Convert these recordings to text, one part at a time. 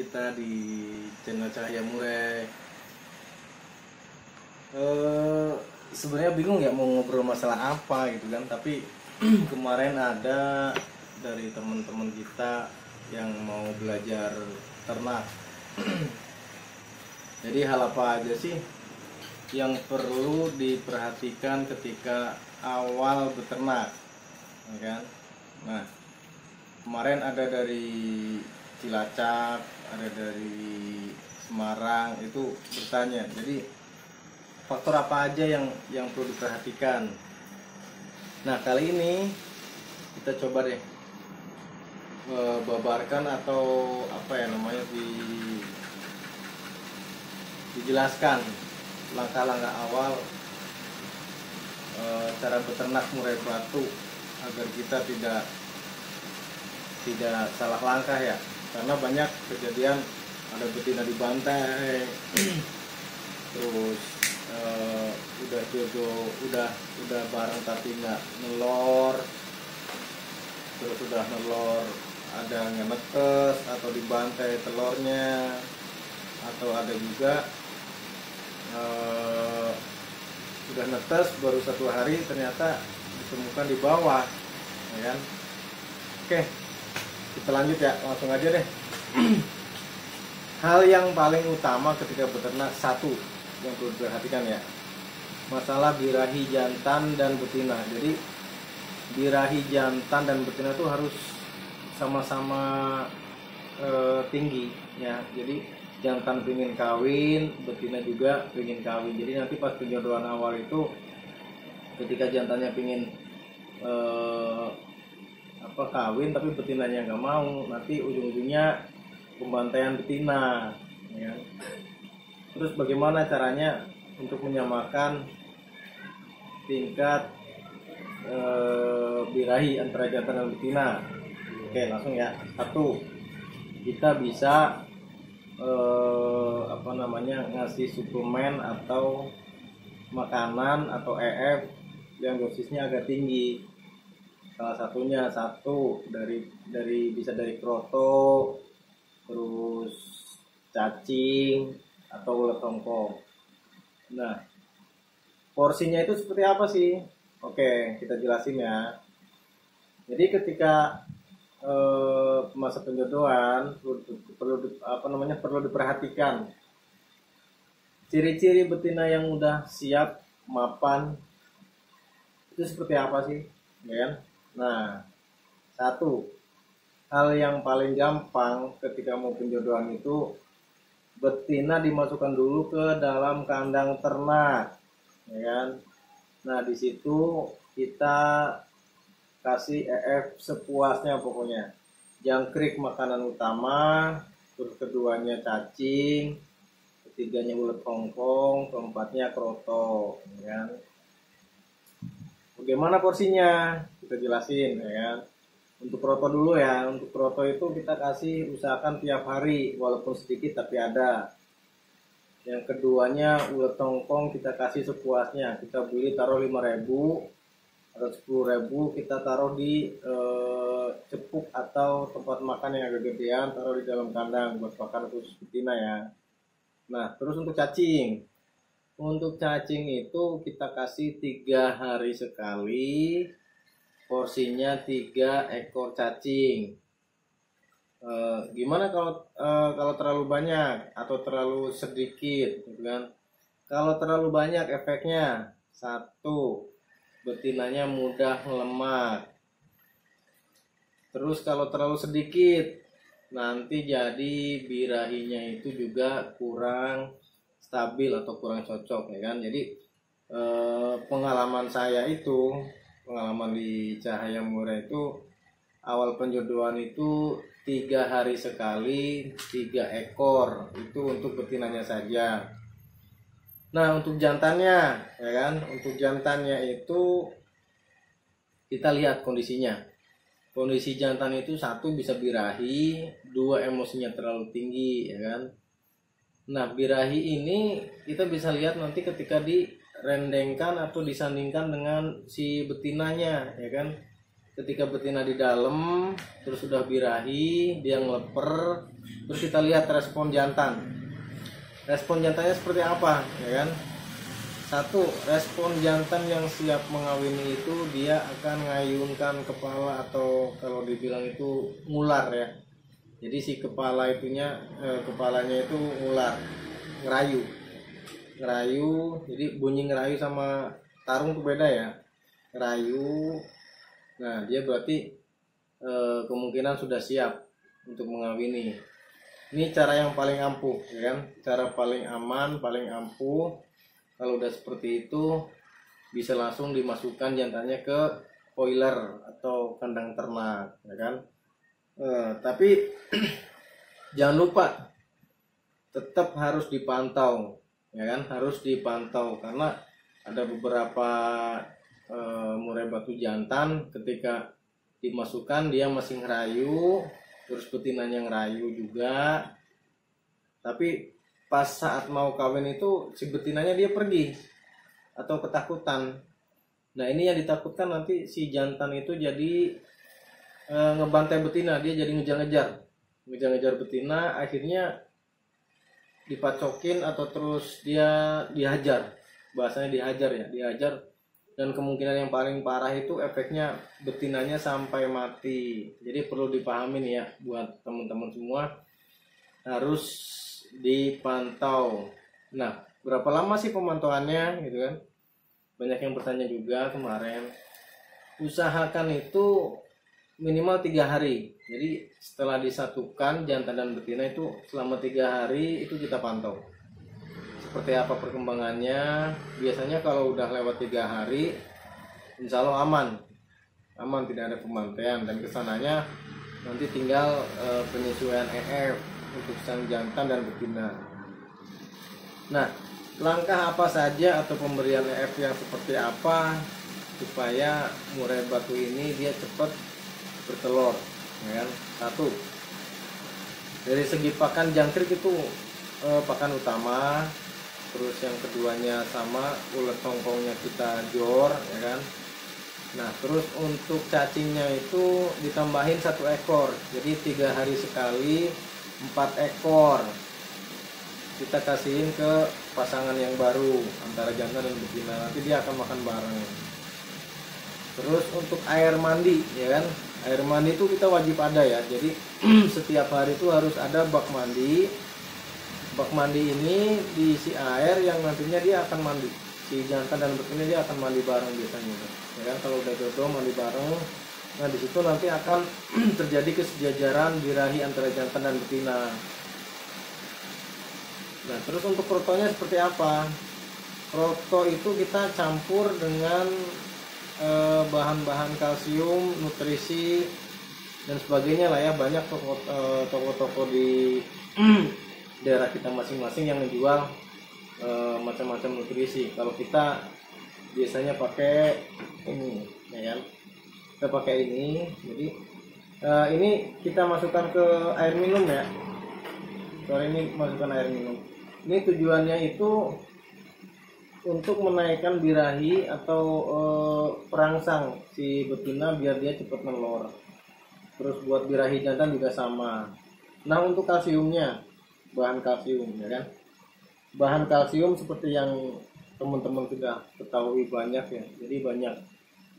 kita di channel Cahaya Murai. Sebenarnya bingung ya mau ngobrol masalah apa gitu kan, tapi kemarin ada dari teman-teman kita yang mau belajar ternak. Jadi hal apa aja sih yang perlu diperhatikan ketika awal beternak, ya kan? Nah, kemarin ada dari Cilacap, ada dari Semarang itu bertanya. Jadi faktor apa aja yang perlu diperhatikan? Nah, kali ini kita coba deh babarkan atau apa ya namanya dijelaskan langkah-langkah awal cara beternak murai batu agar kita tidak salah langkah ya, karena banyak kejadian ada betina dibantai terus udah jodoh udah bareng tapi nggak nelor, terus udah nelor ada yang netes atau dibantai telurnya, atau ada juga udah netes baru 1 hari ternyata ditemukan di bawah, ya kan? Oke, kita lanjut ya, langsung aja deh. Hal yang paling utama ketika beternak, satu yang perlu diperhatikan ya, masalah birahi jantan dan betina. Jadi birahi jantan dan betina itu harus sama-sama tinggi ya. Jadi jantan pingin kawin, betina juga pingin kawin. Jadi nanti pas penjodohan awal itu, ketika jantannya pingin kawin tapi betinanya nggak mau, nanti ujung-ujungnya pembantaian betina, ya. Terus bagaimana caranya untuk menyamakan tingkat birahi antara jantan dan betina? Oke, langsung ya. Satu, kita bisa ngasih suplemen atau makanan atau EF yang dosisnya agak tinggi. Salah satunya bisa dari kroto, terus cacing atau ulet hongkong. Nah, porsinya itu seperti apa sih? Oke, kita jelasin ya. Jadi ketika masa penjodohan perlu diperhatikan ciri-ciri betina yang udah siap mapan itu seperti apa sih, ya kan? Nah, satu hal yang paling gampang ketika mau penjodohan itu, betina dimasukkan dulu ke dalam kandang ternak, ya kan? Nah, di situ kita kasih EF sepuasnya pokoknya. Jangkrik makanan utama, terus keduanya cacing, ketiganya ulet hongkong, keempatnya kroto, ya kan? Bagaimana porsinya? Kita jelasin, ya kan? Untuk kroto dulu ya. Untuk kroto itu kita kasih, usahakan tiap hari walaupun sedikit tapi ada. Yang keduanya ulet hongkong kita kasih sepuasnya. Kita beli taruh 5.000 atau 10.000, kita taruh di cepuk atau tempat makan yang agak gedean, taruh di dalam kandang buat pakan khusus betina ya. Nah, terus untuk cacing. Untuk cacing itu kita kasih 3 hari sekali, porsinya 3 ekor cacing. Gimana kalau terlalu banyak atau terlalu sedikit, gitu kan? Kalau terlalu banyak efeknya, satu, betinanya mudah melemak. Terus kalau terlalu sedikit, nanti jadi birahinya itu juga kurang stabil atau kurang cocok, ya kan? Jadi pengalaman di Cahaya Murai itu, awal penjodohan itu 3 hari sekali 3 ekor, itu untuk betinanya saja. Nah, untuk jantannya, ya kan? Untuk jantannya itu kita lihat kondisinya. Kondisi jantan itu, 1 bisa birahi, 2 emosinya terlalu tinggi, ya kan? Nah, birahi ini kita bisa lihat nanti ketika direndengkan atau disandingkan dengan si betinanya, ya kan? ketika betina di dalam terus sudah birahi, dia ngeleper, terus kita lihat respon jantan. Respon jantannya seperti apa, ya kan? Satu, respon jantan yang siap mengawini itu dia akan ngayunkan kepala, atau kalau dibilang itu ngular ya. Jadi si kepalanya itu ngular, ngerayu. Jadi bunyi ngerayu sama tarung itu beda ya. Ngerayu. Nah, dia berarti kemungkinan sudah siap untuk mengawini. Ini cara yang paling ampuh, ya kan? Cara paling aman, paling ampuh. Kalau udah seperti itu, bisa langsung dimasukkan jantannya ke poiler atau kandang ternak, ya kan? Tapi jangan lupa, tetap harus dipantau, ya kan? Harus dipantau karena ada beberapa murai batu jantan ketika dimasukkan dia masih ngerayu, terus betinanya ngerayu juga, tapi pas saat mau kawin itu si betinanya dia pergi atau ketakutan. Nah, ini yang ditakutkan nanti si jantan itu jadi ngebantai betina, dia jadi ngejar-ngejar betina, akhirnya dipacokin atau terus dia dihajar, bahasanya dihajar, dan kemungkinan yang paling parah itu efeknya betinanya sampai mati. Jadi perlu dipahamin ya buat teman-teman semua, harus dipantau. Nah, berapa lama sih pemantauannya gitu kan? Banyak yang bertanya juga kemarin. Usahakan itu minimal 3 hari. Jadi setelah disatukan jantan dan betina itu selama 3 hari itu kita pantau seperti apa perkembangannya. Biasanya kalau udah lewat 3 hari insya Allah aman, tidak ada pembantaian, dan kesananya nanti tinggal penyesuaian EF untuk sang jantan dan betina. Nah, langkah apa saja atau pemberian EF yang seperti apa supaya murai batu ini dia cepat bertelur, ya kan? Satu, dari segi pakan jangkrik itu pakan utama. Terus yang keduanya sama, ulet tongkongnya kita jor, ya kan? Nah, terus untuk cacingnya itu ditambahin 1 ekor. Jadi 3 hari sekali 4 ekor kita kasihin ke pasangan yang baru antara jantan dan betina. Nanti dia akan makan bareng. Terus untuk air mandi, ya kan? Air mandi itu kita wajib ada ya. Jadi setiap hari itu harus ada bak mandi. Bak mandi ini diisi air yang nantinya dia akan mandi. Si jantan dan betina dia akan mandi bareng biasanya. Ya kan, kalau udah jodoh mandi bareng. Nah, di situ nanti akan terjadi kesejajaran birahi antara jantan dan betina. Nah, terus untuk protonya seperti apa? Proto itu kita campur dengan bahan-bahan kalsium, nutrisi dan sebagainya lah ya. Banyak toko-toko di daerah kita masing-masing yang menjual macam-macam nutrisi. Kalau kita biasanya pakai ini, ya kan? Kita pakai ini. Jadi ini kita masukkan ke air minum ya. Soal ini masukkan air minum. Ini tujuannya itu untuk menaikkan birahi atau perangsang si betina biar dia cepat nelor. Terus buat birahi jantan juga sama. Nah, untuk kalsiumnya, bahan kalsium, ya kan? Bahan kalsium seperti yang teman-teman sudah ketahui banyak ya. Jadi banyak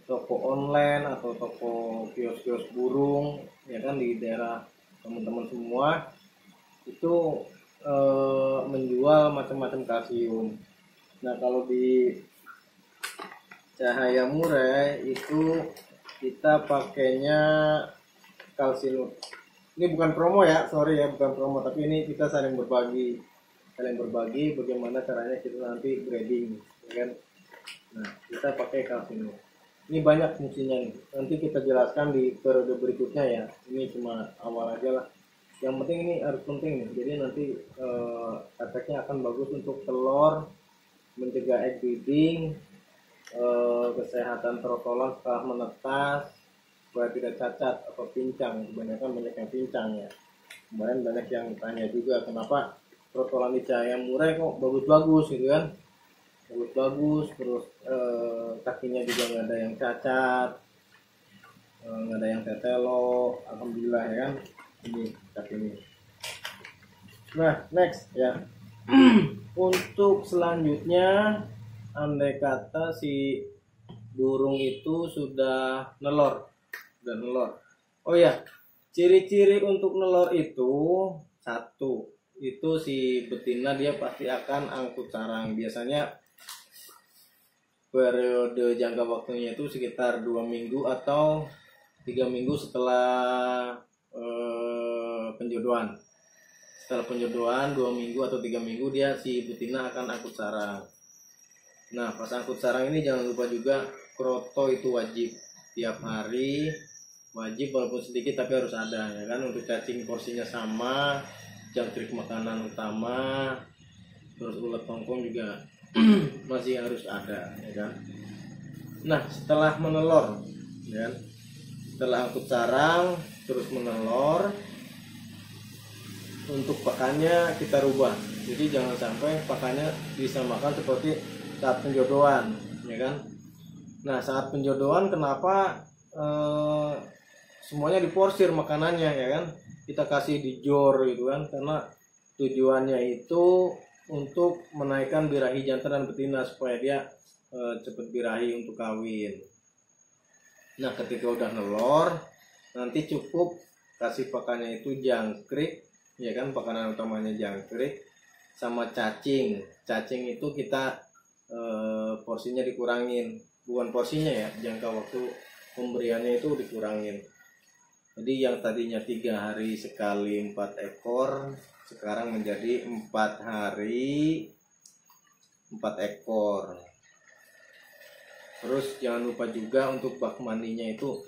toko online atau toko kios-kios burung, ya kan, di daerah teman-teman semua itu menjual macam-macam kalsium. Nah, kalau di Cahaya Murai itu kita pakainya kalsium. Ini bukan promo ya, sorry ya, bukan promo, tapi ini kita saling berbagi bagaimana caranya kita nanti breeding, ya kan? Nah, kita pakai kalsium. Ini banyak fungsinya nih. Nanti kita jelaskan di periode berikutnya ya. Ini cuma awal aja lah. Yang penting ini harus penting nih. Jadi nanti efeknya akan bagus untuk telur, mencegah egg breeding, kesehatan trotolan setelah menetas, supaya tidak cacat atau pincang. Kebanyakan banyak yang pincang ya. Kemarin banyak yang tanya juga kenapa trotolan di Cahaya Murai kok bagus-bagus gitu kan. Bagus-bagus, terus kakinya juga nggak ada yang cacat, nggak ada yang tetelo, alhamdulillah ya kan. Ini sapi ini. Nah next ya. Untuk selanjutnya, andai kata si burung itu sudah nelor. Oh ya, ciri-ciri untuk nelor itu satu, itu si betina dia pasti akan angkut sarang. Biasanya periode jangka waktunya itu sekitar 2 minggu atau 3 minggu setelah penjodohan. Setelah penjodohan 2 minggu atau 3 minggu dia si betina akan angkut sarang. Nah pas angkut sarang ini jangan lupa juga kroto itu wajib tiap hari, wajib walaupun sedikit tapi harus ada ya kan. Untuk cacing porsinya sama, jangkrik makanan utama, terus ulat tongkong juga masih harus ada ya kan. Nah setelah menelor ya kan? Setelah angkut sarang terus menelor, untuk pakannya kita rubah. Jadi jangan sampai pakannya disamakan seperti saat penjodohan ya kan. Nah saat penjodohan kenapa semuanya diporsir makanannya ya kan, kita kasih di jor gitu kan, karena tujuannya itu untuk menaikkan birahi jantan dan betina supaya dia cepat birahi untuk kawin. Nah ketika udah nelor nanti cukup kasih pakannya itu jangkrik ya kan, pakanan utamanya jangkrik sama cacing. Cacing itu kita porsinya dikurangin, bukan porsinya ya, jangka waktu pemberiannya itu dikurangin. Jadi yang tadinya 3 hari sekali 4 ekor sekarang menjadi 4 hari 4 ekor. Terus jangan lupa juga untuk bak mandinya itu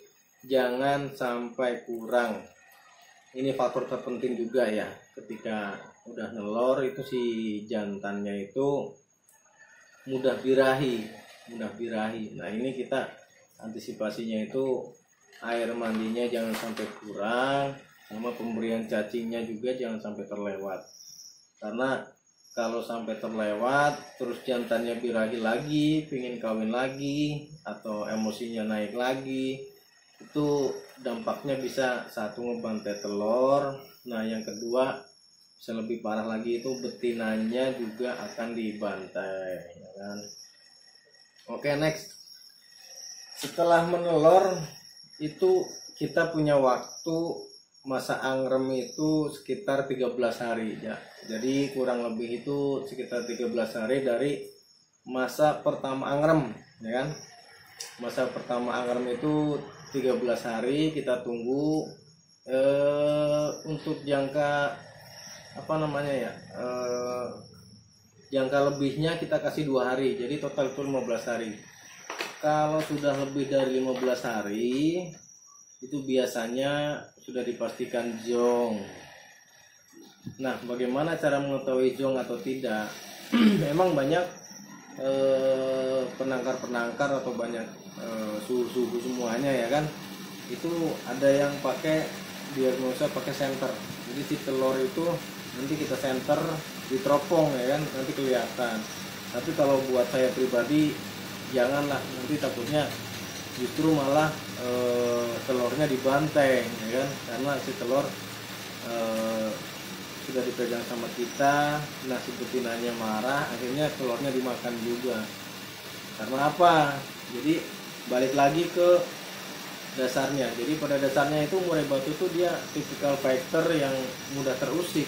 jangan sampai kurang. Ini faktor terpenting juga ya, ketika udah nelor itu si jantannya itu mudah birahi. Nah ini kita antisipasinya itu air mandinya jangan sampai kurang, sama pemberian cacingnya juga jangan sampai terlewat. Karena kalau sampai terlewat terus jantannya birahi lagi, pingin kawin lagi atau emosinya naik lagi, itu dampaknya bisa satu ngebantai telur. Nah yang kedua bisa lebih parah lagi, itu betinanya juga akan dibantai ya kan. Oke next, setelah menelor itu kita punya waktu masa angrem itu sekitar 13 hari ya. Jadi kurang lebih itu sekitar 13 hari dari masa pertama angrem ya kan. Masa pertama angrem itu 13 hari kita tunggu. Untuk jangka apa namanya ya, jangka lebihnya kita kasih 2 hari, jadi total itu 15 hari. Kalau sudah lebih dari 15 hari itu biasanya sudah dipastikan zong. Nah bagaimana cara mengetahui zong atau tidak? Memang banyak penangkar atau banyak suhu semuanya ya kan. Itu ada yang pakai diagnosa pakai senter. Jadi si telur itu nanti kita senter di teropong ya kan, nanti kelihatan. Tapi kalau buat saya pribadi janganlah, nanti takutnya justru malah telurnya dibantai ya kan, karena si telur sudah dipegang sama kita. Nah si betinanya marah, akhirnya telurnya dimakan juga. Karena apa? Jadi balik lagi ke dasarnya. Jadi pada dasarnya itu murai batu itu dia tipikal fighter yang mudah terusik